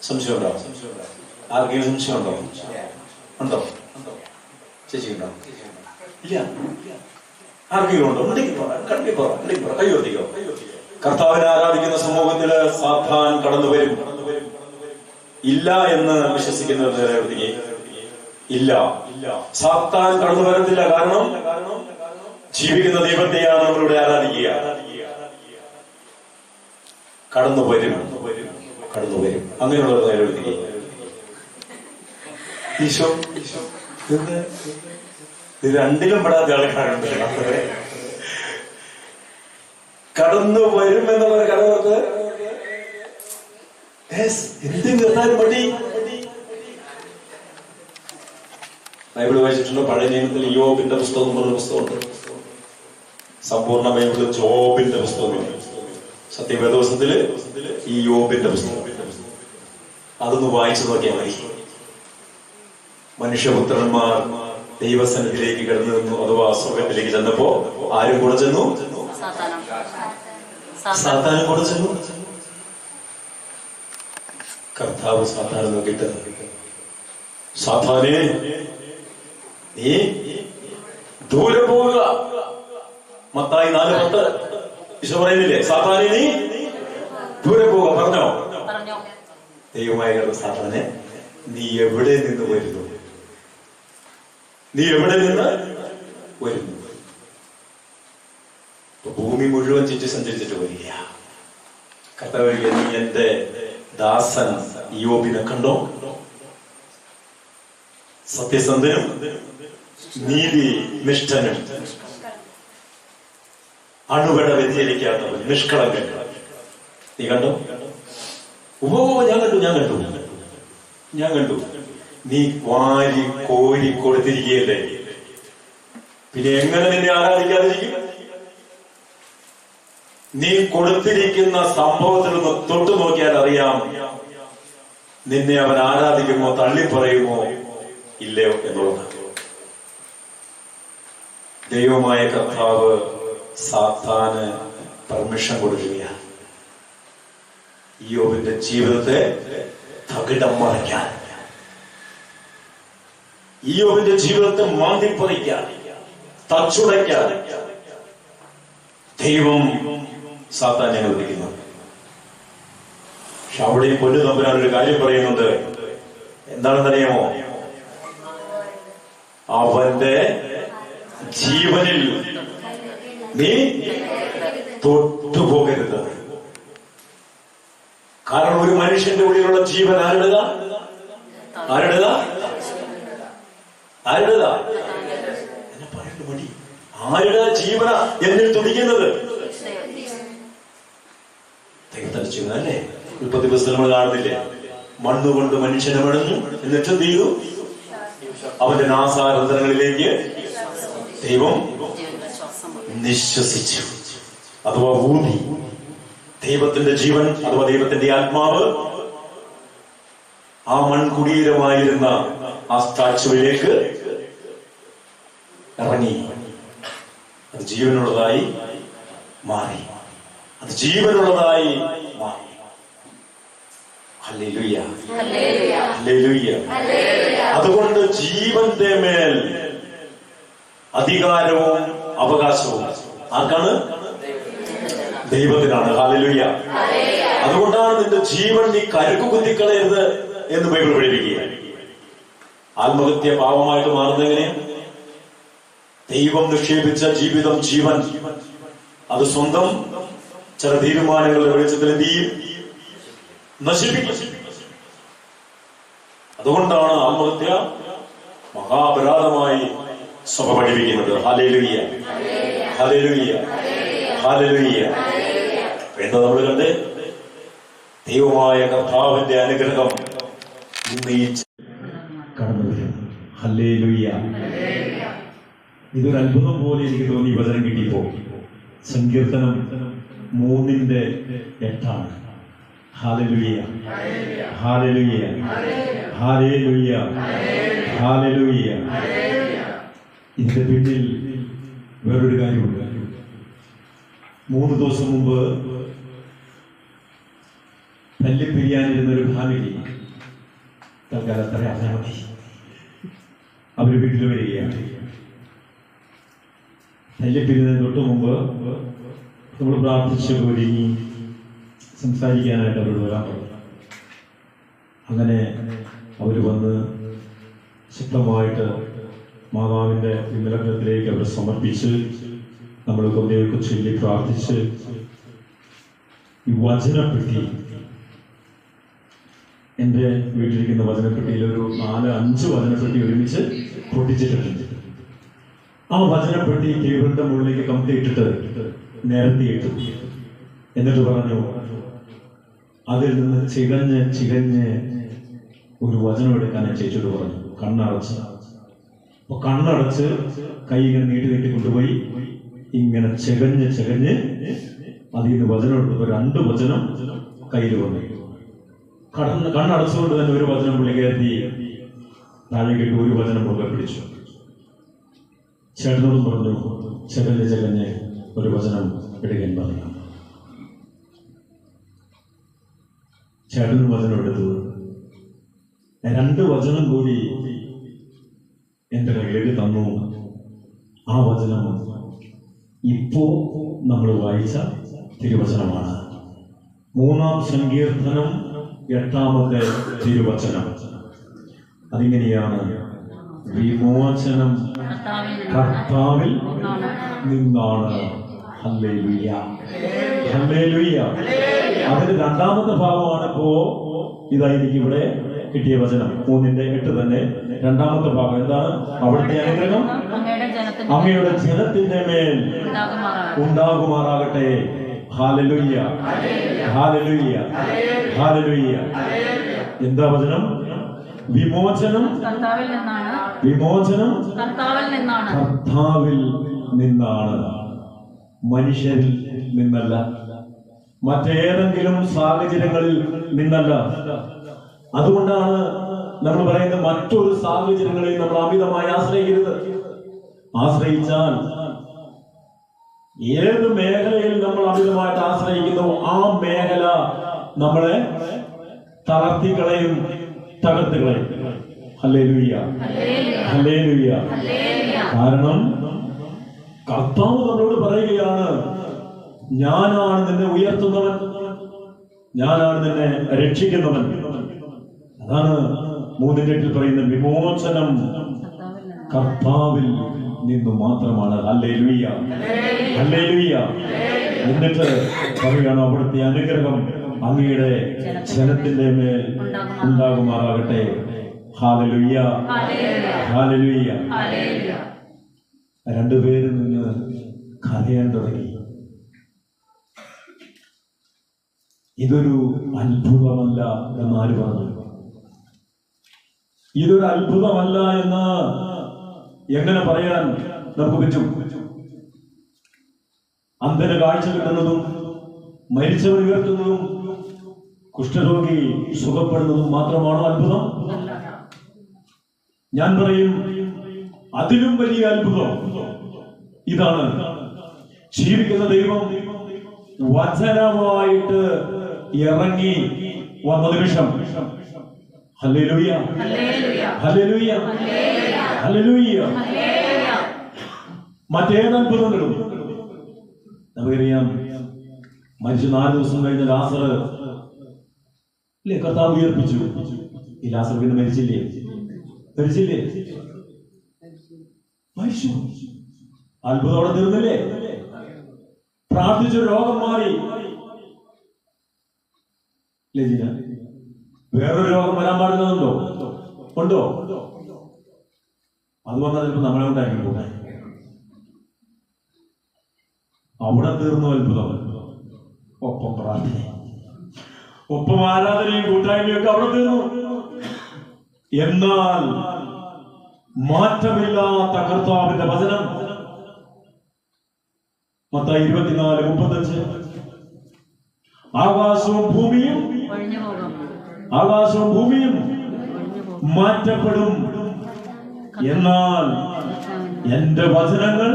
സംശയമുണ്ടോ? ആർക്കെങ്കിലും സംശയമുണ്ടോ? ഉണ്ടോ? ചേച്ചി ഉണ്ടോ? ഇല്ല. ആർക്കെങ്കിലും ഉണ്ടോ? കൈ വർദ്ധിക്കോ? കർത്താവിനെ ആരാധിക്കുന്ന സമൂഹത്തില് സാത്താൻ കടന്നു വരും. ഇല്ല എന്ന് വിശ്വസിക്കുന്നവർ ഇല്ല, സാത്താൻ കടന്നു വരത്തില്ല. കാരണം ജീവിക്കുന്ന ദൈവത്തെയാണ് നമ്മളിവിടെ ആരാധിക്കുക. കടന്നു വരും, കടന്നു വരും. അങ്ങനെയുള്ളവർ നേരെ ഈശോ ഇത് രണ്ടിലും പെടാത്ത ആൾക്കാരുണ്ട്. കടന്നു വരും എന്നുള്ള കടവർക്ക് എന്ത് നിർത്താനും മടി. ബൈബിൾ വായിച്ചിട്ടുണ്ട്. പഴയ നിയമത്തിൽ യോബിന്റെ പുസ്തകം എന്ന് പറഞ്ഞ പുസ്തകമുണ്ട്. സമ്പൂർണ്ണ ബൈബിള് ജോബിന്റെ പുസ്തകമുണ്ട്. സത്യവേദോസത്തില് ഈ യോബിന്റെ പുസ്തകം അതൊന്ന് വായിച്ചു നോക്കിയാൽ മതി. മനുഷ്യപുത്രന്മാർ ദൈവസന്നിധിയിലേക്ക് കടന്നു നിന്നു, അഥവാ സ്വർഗത്തിലേക്ക് ചെന്നപ്പോ ആരും കൂടെ ചെന്നു? സാത്താനും കൂടെ ചെന്നു. കർത്താവ് സാത്താനെ നോക്കിയിട്ട്, സാത്താനെ നീ ദൂരെ പോവുക. മത്തായി 4:10 ഈശോ പറയുന്നില്ലേ, സാത്താനെ നീ ദൂരെ പോവുക. പറഞ്ഞോ? ദൈവമായ സാത്താനെ, നീ എവിടെ നിന്ന് വരുന്നു? നീ എവിടെ നിന്ന് വരുന്നു? ഭൂമി മുഴുവൻ ചുറ്റി സഞ്ചരിച്ചിട്ട് വരിക. കർത്താവേ, നീ എന്റെ ദാസൻ യോബിനെ കണ്ടോ? സത്യസന്ധനും നീതി നിഷ്ഠനും അണുവട വ്യതിചലിക്കാത്തവൻ നിഷ്കളങ്കൻ. നീ കണ്ടോ? ഞാൻ കണ്ടു. നീ വാരി കോരി കൊടുത്തിരിക്കുകയല്ലേ, പിന്നെ എങ്ങനെ നിന്നെ ആരാധിക്കാതിരിക്കും? നീ കൊടുത്തിരിക്കുന്ന സംഭവത്തിൽ നിന്ന് തൊട്ടു നോക്കിയാൽ അറിയാം നിന്നെ അവൻ ആരാധിക്കുമോ തള്ളിപ്പറയുമോ ഇല്ലയോ എന്നുള്ളത്. ദൈവമായ കർത്താവ് സാത്താന് പെർമിഷൻ കൊടുക്കുകയാണ് യോബിന്റെ ജീവിതത്തെ തകിടം മറിക്കാൻ, യോബിന്റെ ജീവിതത്തെ മാന്തിപ്പറിക്കാൻ, തച്ചുടയ്ക്കാൻ ദൈവം സാത്താനെ അനുവദിക്കുന്നു. പക്ഷെ അവിടെയും പൊന്നു തമ്പുരാൻ ഒരു കാര്യം പറയുന്നുണ്ട്. എന്താണെന്നറിയാമോ? അവന്റെ ജീവനിൽ നീ തൊട്ടുപോകരുത്. കാരണം ഒരു മനുഷ്യന്റെ ഉള്ളിലുള്ള ജീവൻ ആരുടേതാ? എന്നെ പറയേണ്ട മടി. ആരുടെ ജീവന എന്നിൽ തുടിക്കുന്നത്? ദൈവത്തിന്റെ ജീവനല്ലേ. ഉൽപ്പത്തി പുസ്തകം നമ്മൾ കാണുന്നില്ലേ? മണ്ണുകൊണ്ട് മനുഷ്യനെ മെടഞ്ഞു, എന്നിട്ട് എന്ത് ചെയ്തു? അവന്റെ നാസാരന്ധരങ്ങളിലേക്ക് ദൈവം നിശ്വസിച്ചു, അഥവാ ഊതി. ദൈവത്തിന്റെ ജീവൻ അഥവാ ദൈവത്തിന്റെ ആത്മാവ് ആ മൺകുടീരമായിരുന്ന ആ സ്റ്റാച്ചുവിലേക്ക് ഇറങ്ങി. അത് ജീവനുള്ളതായി മാറി. ഹല്ലേലൂയ, ഹല്ലേലൂയ. അതുകൊണ്ട് ജീവന്റെ മേൽ അധികാരവും അവകാശവും ആർക്കാണ്? ദൈവത്തിനാണ്. ഹല്ലേലൂയ. അതുകൊണ്ടാണ് നിന്റെ ജീവൻ നീ കരുക്കു കുത്തിക്കളയരുത് എന്ന് ബൈബിൾ പഠിപ്പിക്കുക. ആത്മഹത്യ പാപമായിട്ട് മാറുന്നെങ്ങനെ? ദൈവം നിക്ഷേപിച്ച ജീവിതം, ജീവൻ, അത് സ്വന്തം ചില തീരുമാനങ്ങളുടെ വെളിച്ചത്തിൽ എന്ത് ചെയ്യും? നശിപ്പിക്കും. അതുകൊണ്ടാണ് ആത്മഹത്യ മഹാപരാധമായി സഭ പഠിപ്പിക്കുന്നത്. ഹല്ലേലൂയ, ഹല്ലേലൂയ, ഹല്ലേലൂയ. എന്താ നമ്മൾ കണ്ടേ? ദൈവമായ കർത്താവിന്റെ അനുഗ്രഹം ഇന്ന് ഈ കടന്നു വരും. ഹല്ലേലൂയ. ഇതൊരു അത്ഭുതം പോലെ എനിക്ക് തോന്നി വചനം കിട്ടിയപ്പോ. സങ്കീർത്തനം 3:8. ഹല്ലേലൂയ, ഹല്ലേലൂയ, ഹല്ലേലൂയ, ഹല്ലേലൂയ. ഇതിന്റെ പിന്നിൽ വേറൊരു കാര്യമുണ്ട്. 3 ദിവസം മുമ്പ് തല്ലിപ്പിരിയാനിരുന്ന ഒരു ഫാമിലി, തൽക്കാലം അത്ര അറിയാൻ മതി, അവര് വീട്ടിൽ വരികയാണ്. തല്ലിപ്പിരിയുന്നതിന് തൊട്ട് മുമ്പ് നമ്മൾ പ്രാർത്ഥിച്ച് ഒരുങ്ങി സംസാരിക്കാനായിട്ട് അവരോട് വരാൻ പറഞ്ഞു. അങ്ങനെ അവർ വന്ന് ശക്തമായിട്ട് മാതാവിന്റെ വിമലത്തിലേക്ക് അവർ സമർപ്പിച്ച് നമ്മൾ കൊന്തയൊക്കെ ചൊല്ലി പ്രാർത്ഥിച്ച് ഈ വചനപ്പെട്ടി, എൻ്റെ വീട്ടിലിരിക്കുന്ന വചനപ്പെട്ടിയിൽ ഒരു 4-5 വചനപ്പെട്ടി ഒരുമിച്ച് പൊട്ടിച്ചിട്ടുണ്ട്. ആ വചനപ്പെട്ടി ടേബിളിന്റെ മുകളിലേക്ക് കമ്പി ഇട്ടിട്ട് നിരത്തിയിട്ടു. എന്നിട്ട് പറഞ്ഞു, അതിൽ നിന്ന് ചികഞ്ഞ് ഒരു വചനം എടുക്കാൻ ചേച്ചിയോട് പറഞ്ഞു. കണ്ണടച്ച്. അപ്പൊ കണ്ണടച്ച് കൈ ഇങ്ങനെ നീട്ടി കൊണ്ടുപോയി ഇങ്ങനെ ചെകഞ്ഞ് അതിൽ നിന്ന് വചനം എടുത്തപ്പോ 2 വചനം കയ്യിൽ വന്നു. കണ്ണടച്ചുകൊണ്ട് തന്നെ ഒരു വചനം പുള്ളി കയറ്റി താഴേക്കിട്ട് ഒരു വചനം മുറുകെ പിടിച്ചു. ചേട്ടനോടും പറഞ്ഞു, ചെകഞ്ഞ് ഒരു വചനം എടുക്കാൻ പറഞ്ഞു. ചേട്ടനും വചനം എടുത്തു. 2 വചനം കൂടി എന്റെ കയ്യിലേക്ക് തന്നു. ആ വചനം ഇപ്പോ നമ്മൾ വായിച്ച തിരുവചനമാണ്. 3-ാം സങ്കീർത്തനം 8-ാമത്തെ തിരുവചനം. അതിങ്ങനെയാണ്: വിമോചനം കർത്താവിൽ നിന്നാണ്. Hallelujah, hallelujah. അതിന്റെ 2-ാമത്തെ ഭാഗമാണ് ഇപ്പോ ഇതായിരിക്കും ഇവിടെ കിട്ടിയ വചനം. 3:8 തന്നെ 2-ാമത്തെ ഭാഗം എന്താണ്? അവിടുത്തെ അനുഗ്രഹം അങ്ങയുടെ ജനത്തിന്റെ മേൽ ഉണ്ടാകുമാറാകട്ടെ. ഹല്ലേലൂയ, ഹല്ലേലൂയ, ഹല്ലേലൂയ. എന്താ വചനം? വിമോചനം വിമോചനം കർത്താവിൽ നിന്നാണ്, മനുഷ്യരിൽ നിന്നല്ല, മറ്റേതെങ്കിലും സാഹചര്യങ്ങളിൽ നിന്നല്ല. അതുകൊണ്ടാണ് നമ്മൾ പറയുന്നത് മറ്റൊരു സാഹചര്യങ്ങളിൽ നമ്മൾ അമിതമായി ആശ്രയിക്കരുത്. ആശ്രയിച്ചാൽ ഏത് മേഖലയിൽ നമ്മൾ അമിതമായിട്ട് ആശ്രയിക്കുന്നു ആ മേഖല നമ്മളെ തളർത്തിക്കളയും, തകർത്തുകളയും. Hallelujah, hallelujah. കാരണം കർത്താവ് നമ്മളോട് പറയുകയാണ്, ഞാനാണ് നിന്നെ ഉയർത്തുന്നവൻ, ഞാനാണ് നിന്നെ രക്ഷിക്കുന്നവൻ. അതാണ് 3:8 പറയുന്നത്. വിമോചനം കർത്താവിൽ നിന്നു മാത്രമാണ്. Hallelujah, hallelujah. എന്നിട്ട് പറയുകയാണ്, അവിടുത്തെ അനുഗ്രഹം അങ്ങയുടെ ജനത്തിന്റെ മേൽ ഉണ്ടാകുമാറാകട്ടെ. Hallelujah, hallelujah. രണ്ടുപേരിൽ നിന്ന് കരയാൻ തുടങ്ങി. ഇതൊരു അത്ഭുതമല്ല എന്ന് ആര് പറഞ്ഞു? ഇതൊരു അത്ഭുതമല്ല എന്ന് എങ്ങനെ പറയാൻ നമുക്ക് പറ്റും? അന്ധന് കാഴ്ച കിട്ടുന്നതും, മരിച്ചവർ ഉയർത്തുന്നതും, കുഷ്ഠരോഗി സുഖപ്പെടുന്നതും മാത്രമാണോ അത്ഭുതം? ഞാൻ പറയും, അതിലും വലിയ അത്ഭുതം ഇതാണ്. ജീവിക്കുന്ന ദൈവം വചനമായിട്ട് ഇറങ്ങി വന്ന നിമിഷം. ഹല്ലേലൂയ, ഹല്ലേലൂയ, ഹല്ലേലൂയ. മറ്റേത് അത്ഭുതങ്ങളും നമുക്കറിയാം. മരിച്ചു 4 ദിവസം കഴിഞ്ഞ ലാസർ കർത്താവ് ഉയർപ്പിച്ചു. ഈ ലാസർ പിന്നെ മരിച്ചില്ലേ? മരിച്ചില്ലേ? മരിച്ചു. അത്ഭുതത്തോടെ തീർന്നില്ലേ? പ്രാർത്ഥിച്ചു, രോഗം മാറി. വേറൊരു രോഗം വരാൻ പാടില്ലെന്നുണ്ടോ? ഉണ്ടോ? അത് വന്നാൽ ചിലപ്പോൾ നമ്മളെ കൊണ്ടായിരിക്കും പോകാൻ. അവിടെ തീർന്നു അത്ഭുതം. ഒപ്പം പ്രാർത്ഥന, ഒപ്പം ആരാധനയും കൂട്ടായ്മയും ഒക്കെ അവിടെ തീർന്നു. എന്നാൽ മാറ്റമില്ലാത്ത കർത്താവിന്റെ വചനം മത്തായി 24:35 ആകാശവും ഭൂമിയും മാറ്റപ്പെടും, എന്നാൽ എന്റെ വചനങ്ങൾ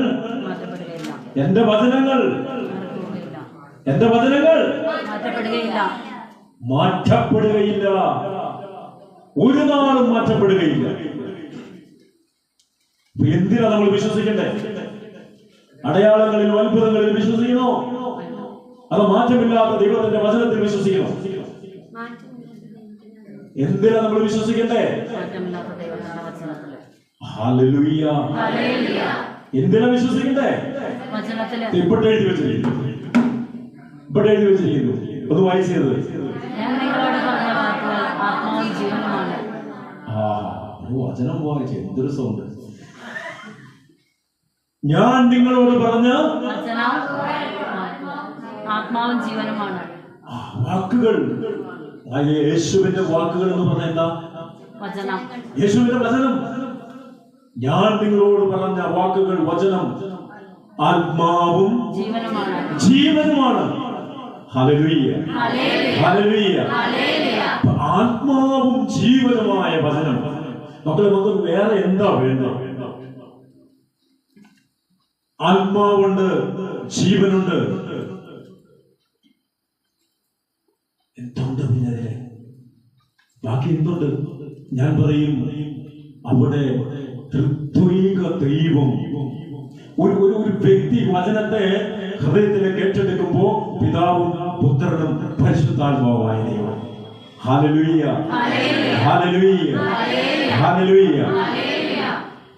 മാറ്റപ്പെടുകയില്ല. ഒരു നാളും മാറ്റപ്പെടുകയില്ല. എന്തിനാ നമ്മൾ വിശ്വസിക്കണ്ടേ? അടയാളങ്ങളിലും അത്ഭുതങ്ങളിലും വിശ്വസിക്കണോ? അത് മാറ്റമില്ലാത്ത ദൈവത്തിന്റെ വചനത്തിൽ വിശ്വസിക്കണോ? എന്തിനാ നമ്മൾ വിശ്വസിക്കണ്ടേ? ഹല്ലേലൂയ. എന്തിനാ വിശ്വസിക്കണ്ടേ? ഇവിടെ എഴുതി വെച്ചിരിക്കുന്നു. ഒന്ന് വായിച്ചത്. വചനം വായിച്ചു. എന്തൊരു സൗണ്ട്! ഞാൻ നിങ്ങളോട് പറഞ്ഞ ആത്മാവും ജീവനുമാണ്. വാക്കുകൾ, യേശുവിന്റെ വാക്കുകൾ എന്ന് പറഞ്ഞ എന്താ? വചനം. യേശുവിന്റെ വചനം. ഞാൻ നിങ്ങളോട് പറഞ്ഞ വാക്കുകൾ, വചനം ആത്മാവും ജീവനുമാണ്. Hallelujah, hallelujah. ആത്മാവും ജീവനുമായ വചനം. മക്കളെ, നമുക്ക് വേറെ എന്താ വേണ്ടത്? ആത്മാവുണ്ട്, ജീവനുണ്ട്. എന്തുണ്ട് പിന്നെ അതിലെ ബാക്കി? എന്തുണ്ട്? ഞാൻ പറയും, അവിടെ ത്രിത്വൈക ദൈവം ഒരു വ്യക്തി വചനത്തെ ഹൃദയത്തിലേക്ക് ഏറ്റെടുക്കുമ്പോ പിതാവും പുത്രനും പരിശുദ്ധാത്മാവുമായ ദൈവം. ഹല്ലേലൂയ, ഹല്ലേലൂയ, ഹല്ലേലൂയ.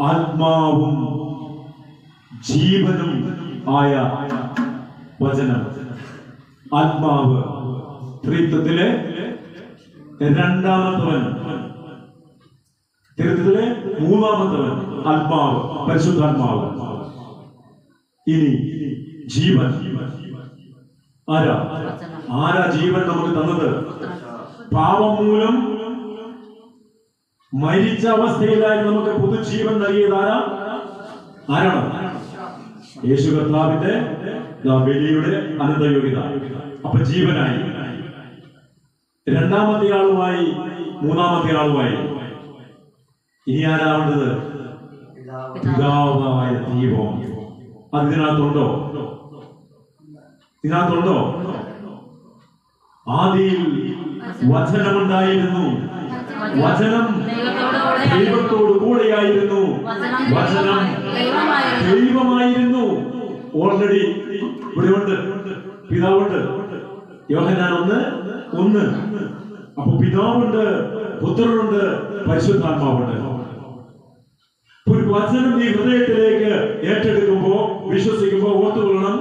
ആത്മാവും ജീവനും ആയ വചനം. ആത്മാവ് ത്രിത്വത്തിലെ രണ്ടാമത്തവൻ, ത്രിത്വത്തിലെ മൂന്നാമത്തവൻ ആത്മാവ്, പരിശുദ്ധാത്മാവ്. ഇനി ജീവൻ. ആരാ ജീവൻ നമുക്ക് തന്നത്? പാപം മൂലം മരിച്ച അവസ്ഥയിലായി നമുക്ക് പുതുജീവൻ നൽകിയത് ആരാണ്? യേശു കർത്താവിന്റെ ബലിയുടെ അനന്തയോഗ്യത. അപ്പൊ ജീവനായി. രണ്ടാമത്തെ ആളുമായി, മൂന്നാമത്തെ ആളുമായി. ഇനി ആരാവേണ്ടത്? പിതാവായ ദൈവം. അതിനകത്തുണ്ടോ? ഇതിനകത്തുണ്ടോ? ആദിയിൽ വചനമുണ്ടായിരുന്നു, വചനം ദൈവത്തോട് കൂടെയായിരുന്നു, വചനം ദൈവമായിരുന്നു. ഓൾറെഡി ഇവിടെയുണ്ട്, പിതാവുണ്ട്. യോഹന്നാൻ 1:1. അപ്പൊ പിതാവുണ്ട്, പുത്രനുണ്ട്, പരിശുദ്ധാത്മാവുണ്ട്. ഒരു വചനം ഈ ഹൃദയത്തിലേക്ക് ഏറ്റെടുക്കുമ്പോ, വിശ്വസിക്കുമ്പോ ഓർത്തുകൊള്ളണം,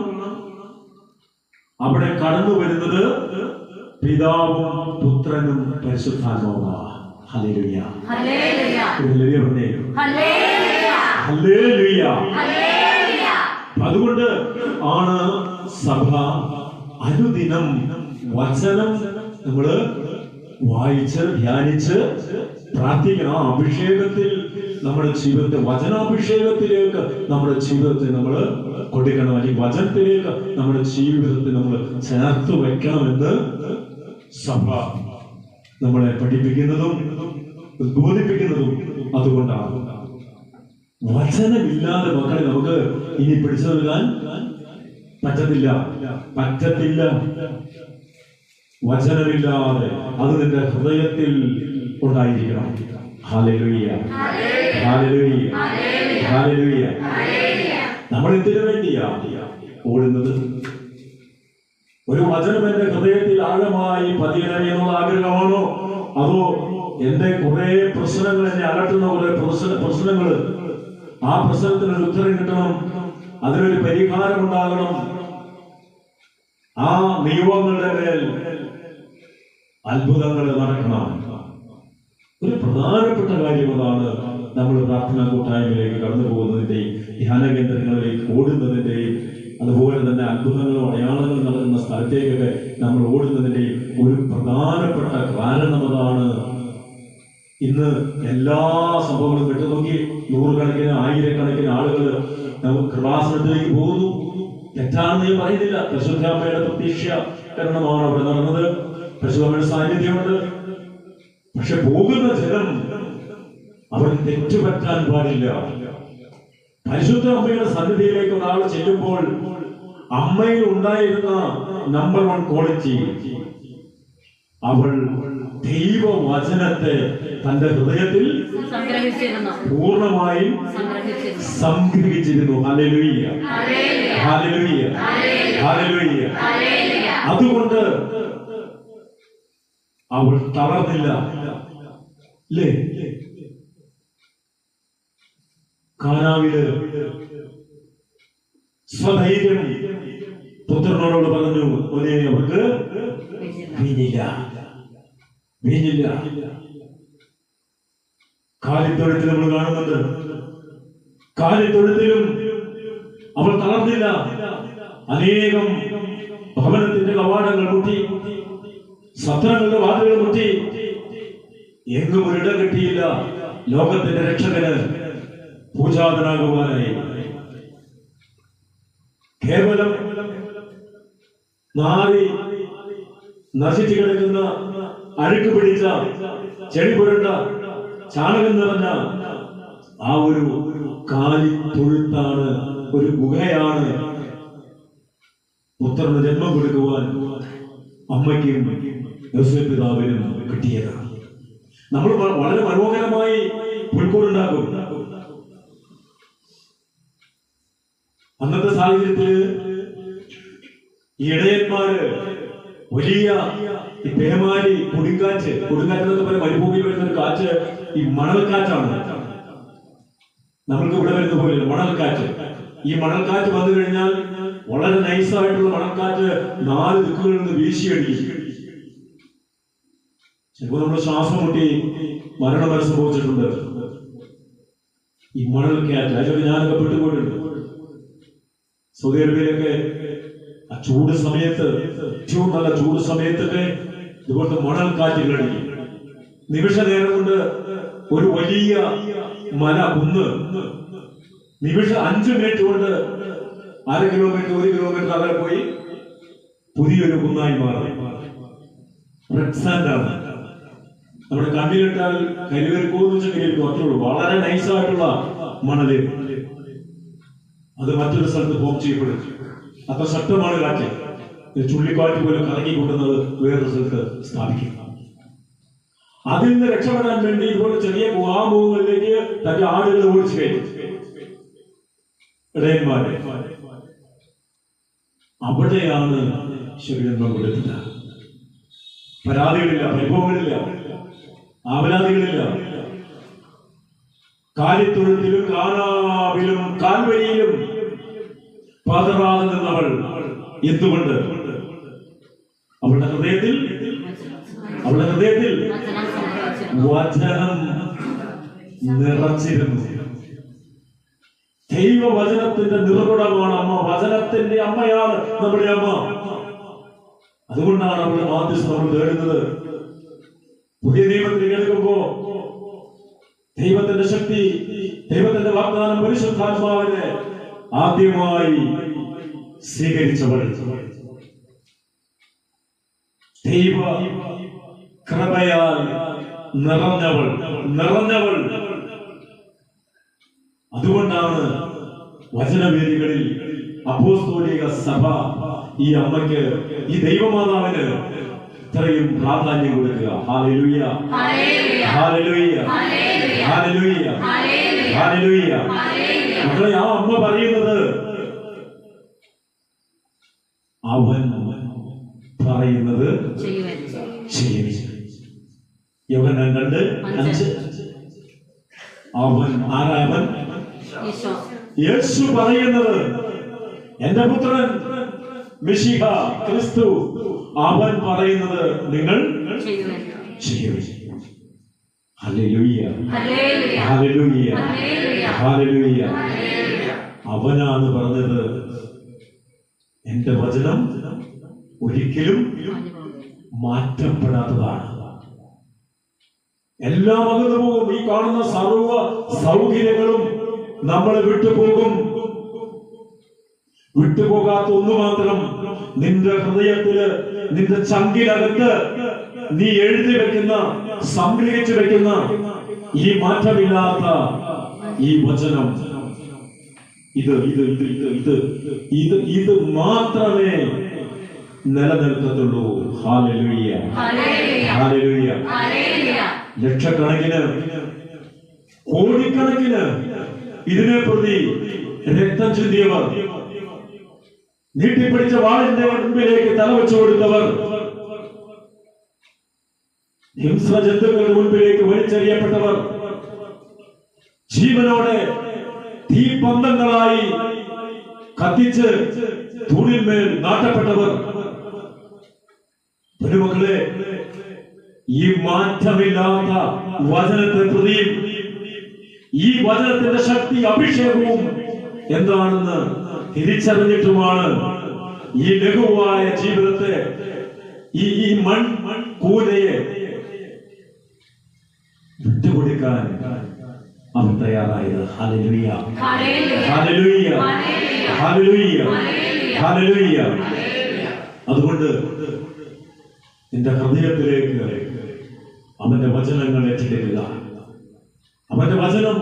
അവിടെ കടന്നു വരുന്നത് പിതാവും പുത്രനും പരിശുദ്ധാത്മാവുമാണ്. ഹല്ലേലൂയ, ഹല്ലേലൂയ, ഹല്ലേലൂയ, ഹല്ലേലൂയ. അതുകൊണ്ട് ആണ് സഭ അനുദിനം വചനം നമ്മള് വായിച്ച് ധ്യാനിച്ച് പ്രാർത്ഥിക്കണം. ആ അഭിഷേകത്തിൽ നമ്മുടെ ജീവിതത്തെ, വചനാഭിഷേകത്തിലേക്ക് നമ്മുടെ ജീവിതത്തെ നമ്മൾ കൊടുക്കണം. അല്ലെങ്കിൽ വചനത്തിലേക്ക് നമ്മുടെ ജീവിതത്തെ നമ്മൾ ചേർത്ത് വെക്കണമെന്ന് സഭ നമ്മളെ പഠിപ്പിക്കുന്നതും ബോധിപ്പിക്കുന്നതും അതുകൊണ്ടാണ്. വചനമില്ലാതെ മക്കളെ നമുക്ക് ഇനി പിടിച്ചു നൽകാൻ പറ്റത്തില്ല. വചനമില്ലാതെ അത് നിന്റെ ഹൃദയത്തിൽ ഉണ്ടായിരിക്കണം. ഹല്ലേലൂയ, ഹല്ലേലൂയ, ഹല്ലേലൂയ. നമ്മൾ എന്തിനു വേണ്ടിയാ ഓടുന്നത്? ഒരു വചനം എന്റെ ഹൃദയത്തിൽ ആഴമായി പതിയണമേ എന്നുള്ള ആഗ്രഹമാണോ? അതോ എന്റെ കുറെ പ്രശ്നങ്ങൾ, എന്നെ അലട്ടുന്ന കുറെ പ്രശ്നങ്ങൾ, ആ പ്രശ്നത്തിനൊരു ഉത്തരം കിട്ടണം, അതിനൊരു പരിഹാരം ഉണ്ടാകണം, ആ നിയമങ്ങളുടെ മേൽ അത്ഭുതങ്ങൾ നടക്കണം. ഒരു പ്രധാനപ്പെട്ട കാര്യം അതാണ്. നമ്മൾ പ്രാർത്ഥനാ കൂട്ടായ്മയിലേക്ക് കടന്നു പോകുന്നതിന്റെയും ധ്യാന കേന്ദ്രങ്ങളിലേക്ക് ഓടുന്നതിന്റെയും അതുപോലെ തന്നെ അത്ഭുതങ്ങളും അടയാളങ്ങളും നടക്കുന്ന സ്ഥലത്തേക്കൊക്കെ നമ്മൾ ഓടുന്നതിന്റെയും ഒരു പ്രധാനപ്പെട്ട കാരണം അതാണ്. ഇന്ന് എല്ലാ സംഭവങ്ങളും വിട്ടു നോക്കി നൂറുകണക്കിന് ആയിരക്കണക്കിന് ആളുകൾ നമുക്ക് കൃപാസനത്തിലേക്ക് പോകുന്നു. തെറ്റാണെന്ന് ഞാൻ പറയുന്നില്ല. പരിശുദ്ധാമ്മയുടെ പ്രത്യക്ഷീകരണമാണ് അവിടെ നടന്നത്. പരിശുദ്ധാമ്മയുടെ സാന്നിധ്യമുണ്ട്. പക്ഷെ പോകുന്ന ജനം അവർ തെറ്റുപറ്റാൻ പാടില്ല. പരിശുദ്ധ അമ്മയുടെ സന്നിധിയിലേക്ക് ഒരാൾ ചെല്ലുമ്പോൾ അമ്മയിൽ ഉണ്ടായിരുന്ന നമ്പർ 1 ക്വാളിറ്റി, അവൾ ദൈവവചനത്തെ തന്റെ ഹൃദയത്തിൽ പൂർണ്ണമായും സംഗ്രഹിച്ചിരുന്നു. ഹല്ലേലൂയ, ഹല്ലേലൂയ, ഹല്ലേലൂയ. അതുകൊണ്ട് അവൾ തളർന്നില്ല. അല്ലേ? കാനാവില് സ്വധൈര്യം പുത്രനോട് പറഞ്ഞു, അവർക്ക് വീഞ്ഞില്ല. കാലിത്തൊഴുത്തിൽ നമ്മൾ കാണുന്നുണ്ട്. കാലിത്തൊഴുത്തിലും അവൾ തളർന്നില്ല. അനേകം ഭവനത്തിന്റെ കവാടങ്ങൾ മുട്ടി, സത്രങ്ങളുടെ വാതിലുകൾ മുട്ടി, എങ്ങും ഒരിടം കിട്ടിയില്ല. ലോകത്തിന്റെ രക്ഷകന് പൂജാതനാകുവാനായി കേവലം നാറി നശിച്ചു കിടക്കുന്ന, അഴുക്ക് പിടിച്ച, ചെടി പുരണ്ട, ചാണകം നിറഞ്ഞ ആ ഒരു കാലിത്തൊഴുത്താണ്, ഒരു ഗുഹയാണ് പുത്രന് ജന്മം കൊടുക്കുവാൻ അമ്മയ്ക്കും യോസേപ്പ് പിതാവിനും കിട്ടിയത്. നമ്മൾ വളരെ മനോഹരമായി പുൽക്കൂടുണ്ടാക്കും. അന്നത്തെ സാഹചര്യത്തില് ഈ ഇടയന്മാര് വലിയ ഈ പേമാരി കൊടുങ്കാറ്റ് എന്നൊക്കെ പറയുന്ന മരുഭൂമിയിൽ വരുന്ന ഒരു കാറ്റ് ഈ മണൽക്കാറ്റാണ്. നമ്മൾക്ക് ഇവിടെ വരുന്ന പോലെ മണൽക്കാറ്റ്. ഈ മണൽക്കാറ്റ് വന്നു കഴിഞ്ഞാൽ വളരെ നൈസായിട്ടുള്ള മണൽക്കാറ്റ് 4 ദിക്കുകളിൽ നിന്ന് വീശിയടിക്കും. ചിലപ്പോൾ നമ്മൾ ശ്വാസം മുട്ടി മരണം വരെ സംഭവിച്ചിട്ടുണ്ട്. ഈ മണൽക്കാറ്റ് അതിലൊക്കെ ഞാനൊക്കെ പെട്ടുപോയിട്ടുണ്ട്. സൗദി അറേബ്യയിലൊക്കെ ആ ചൂട് സമയത്ത്, ഏറ്റവും നല്ല ചൂട് സമയത്തൊക്കെ ഇതുപോലത്തെ മണൽക്കാറ്റുകളടിക്കും. നിമിഷ നേരം കൊണ്ട് ഒരു വലിയ മല കുന്ന് 5 മിനിറ്റ് കൊണ്ട് 1/2 കിലോമീറ്റർ 1 കിലോമീറ്റർ അകലെ പോയി പുതിയൊരു കുന്നായി മാറി. റെഡ് സാൻഡ് ആണ്. നമ്മുടെ കണ്ണിലിട്ടാൽ കരിവേൽക്കോന്ന് വെച്ചാൽ കരിവേൽക്കും, അത്രേ ഉള്ളൂ. വളരെ നൈസായിട്ടുള്ള മണല്. അത് മറ്റൊരു സ്ഥലത്ത് ഫോം ചെയ്യപ്പെടും. അത്ര ശക്തമാണ് കാറ്റ്. ചുള്ളിക്കാറ്റ് പോലും കറങ്ങി കൊണ്ടുന്നത് വേറൊരു സ്ഥലത്ത് സ്ഥാപിക്കും. അതിൽ നിന്ന് രക്ഷപ്പെടാൻ വേണ്ടി ഇതുപോലെ ചെറിയ ഗുഹാമുഖങ്ങളിലേക്ക് തന്റെ ആടുകൾ ഓടിച്ചു കയറ്റും ഇടയന്മാരെ. അവിടെയാണ് ശരീരം കൊടുത്തില്ല. പരാതികളില്ല, പരിഭവങ്ങളില്ല, ആവലാതികളില്ല. കാലിത്തൊഴുത്തിലും കാനാവിലും കാൽവരിയിലും പതറാതെ നിന്നവൾ. എന്തുകൊണ്ട്? അവളുടെ ഹൃദയത്തിൽ വചനം നിറച്ചിരുന്നു. ദൈവവചനത്തിന്റെ നിറകുടമാണ് അമ്മ. വചനത്തിന്റെ അമ്മയാണ് നമ്മുടെ അമ്മ. അതുകൊണ്ടാണ് അവളുടെ മാധ്യസ്ഥം നമ്മൾ തേടുന്നത്. പുതിയ നിയമത്തിൽ കേൾക്കുമ്പോ ദൈവത്തിന്റെ ശക്തി, ദൈവത്തിന്റെ വാഗ്ദാനം, പരിശുദ്ധാത്മാവിനെ ആദ്യമായി സ്വീകരിച്ചവൾ, ദൈവ കൃപയാൽ നിറഞ്ഞവൾ. അതുകൊണ്ടാണ് വചനവേദികളിൽ അപ്പോസ്തോലിക സഭ ഈ അമ്മയ്ക്ക്, ഈ ദൈവമാതാവിന് ഇത്രയും പ്രാധാന്യം കൊടുക്കുക. ഹല്ലേലൂയ, ഹല്ലേലൂയ, ഹല്ലേലൂയ, ഹല്ലേലൂയ. മക്കളെ, ആ അമ്മ പറയുന്നത് അവൻ പറയുന്നത് ചെയ്യുവിൻ. യോഹന്നാൻ 2:5. അവൻ ആരായവൻ? യേശു പറയുന്നത്, എന്റെ പുത്രൻ മിശിഹ ക്രിസ്തു, അവൻ പറയുന്നത് നിങ്ങൾ ചെയ്യുവിൻ. ഹല്ലേലൂയ, ഹല്ലേലൂയ, ഹല്ലേലൂയ. അവനാണ് പറഞ്ഞത്, എന്റെ വചനം ഒരിക്കലും മാറ്റപ്പെടാത്തതാണ്. എല്ലാം അകന്നു പോകും. ഈ കാണുന്ന സർവ സൗകര്യങ്ങളും നമ്മളെ വിട്ടുപോകും. വിട്ടുപോകാത്ത ഒന്ന് മാത്രം, നിന്റെ ഹൃദയത്തില്, നിന്റെ ചങ്കിനകത്ത് നീ എഴുതി വെക്കുന്ന, സംഗ്രഹിച്ചു വെക്കുന്ന ഈ മാറ്റമില്ലാത്ത ഈ വചനം, ഇത് മാത്രമേ നിലനിൽക്കത്തുള്ളൂ. Hallelujah, hallelujah. ലക്ഷക്കണക്കിന്, കോടിക്കണക്കിന് ഇതിനെ പ്രതി രക്തം ചിന്തിയവർ, നീട്ടിപ്പിടിച്ച വാളിന്റെ മുൻപിലേക്ക് തലവെച്ചു കൊടുത്തവർ, ഹിംസ്രജന്തുക്കളുടെ മുൻപിലേക്ക് വലിച്ചെറിയപ്പെട്ടവർ, ജീവനോടെ തീപന്തങ്ങളായി കത്തിച്ച് തൂണിന്മേൽ നാട്ടപ്പെട്ടവർ. മക്കളെ, ഈ മാറ്റമില്ലാത്ത വചനത്തെ പ്രതിയും ഈ വചനത്തിന്റെ ശക്തി, അഭിഷേകവും എന്താണെന്ന് തിരിച്ചറിഞ്ഞിട്ടുമാണ് ഈ ലഘുവായ ജീവിതത്തെ, ഈ മൺകൂനയെ വിട്ടുകൊടുക്കാൻ അവൻ തയ്യാറായത്. ഹല്ലേലൂയ, ഹല്ലേലൂയ, ഹല്ലേലൂയ, ഹല്ലേലൂയ. അതുകൊണ്ട് നിന്റെ ഹൃദയത്തിലേക്ക് അവന്റെ വചനങ്ങൾ ഏറ്റെടുക്കുക. അവന്റെ വചനം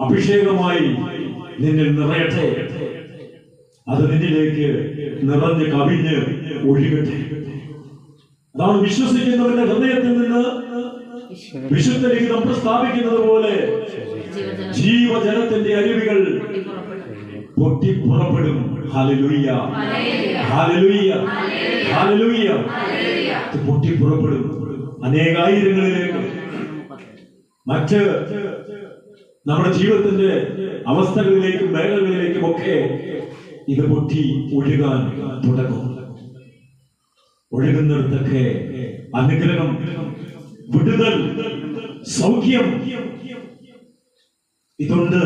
അഭിഷേകമായി നിന്നിൽ നിറയട്ടെ. അത് നിന്നിലേക്ക് നിറഞ്ഞ് കവിഞ്ഞ് ഒഴുകട്ടെ. അതാണ് വിശ്വസിക്കുന്നവന്റെ ഹൃദയത്തിൽ നിന്ന് വിശുദ്ധ ലിഖിതം പ്രസ്താവിക്കുന്നത് പോലെ ജീവജലത്തിന്റെ അരുവികൾ പൊട്ടി പുറപ്പെടും. ഹല്ലേലൂയ, ഹല്ലേലൂയ, ഹല്ലേലൂയ. ഇത് പൊട്ടി പുറപ്പെടും അനേകായിരങ്ങളിലേക്ക്. മറ്റ് നമ്മുടെ ജീവിതത്തിന്റെ അവസ്ഥകളിലേക്കും മേഖലകളിലേക്കും ഒക്കെ ഇത് പൊട്ടി ഒഴുകാൻ തുടങ്ങും. ഒഴുകുന്നിടത്തൊക്കെ അനുഗ്രഹം, വിടുതൽ, സൗഖ്യം ഇതുണ്ട്.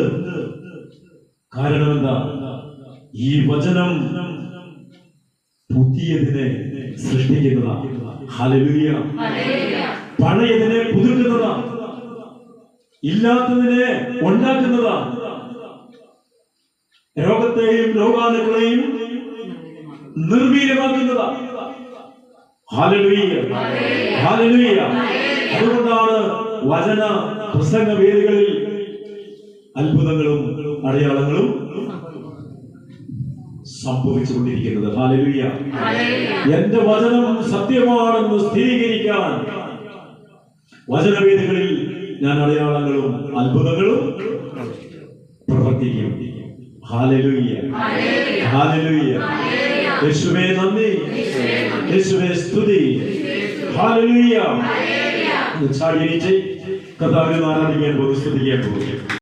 കാരണം എന്താ? ഈ വചനം പുതിയതിനെ സൃഷ്ടിക്കുന്നതാണ്. ഹല്ലേലൂയ. പഴയതിനെ പുതുക്കുന്നതാണ്, ഇല്ലാത്തതിനെ ഉണ്ടാക്കുന്നതാണ്, രോഗത്തെയും രോഗാണുക്കളെയും നിർവീര്യമാക്കുന്നതാണ്. Hallelujah, hallelujah. അതുകൊണ്ടാണ് വചന പ്രസംഗ വേദികളിൽ അത്ഭുതങ്ങളും അടയാളങ്ങളും സംഭവിച്ചുകൊണ്ടിരിക്കുന്നത്. ഹല്ലേലൂയ. എന്റെ വചനം സത്യമാണെന്ന് സ്ഥിരീകരിക്കാൻ വചനവേദികളിൽ ഞാൻ അടയാളങ്ങളും അത്ഭുതങ്ങളും പ്രവർത്തിക്കും. ഹല്ലേലൂയ, ഹല്ലേലൂയ. യേശുവേ നന്ദി, യേശുവേ സ്തുതി. ഹല്ലേലൂയ. ചാടിയെണീറ്റ് കർത്താവിനെ ആരാധിക്കാൻ പോകുന്നു, സ്തുതിക്കാൻ പോകുന്നു.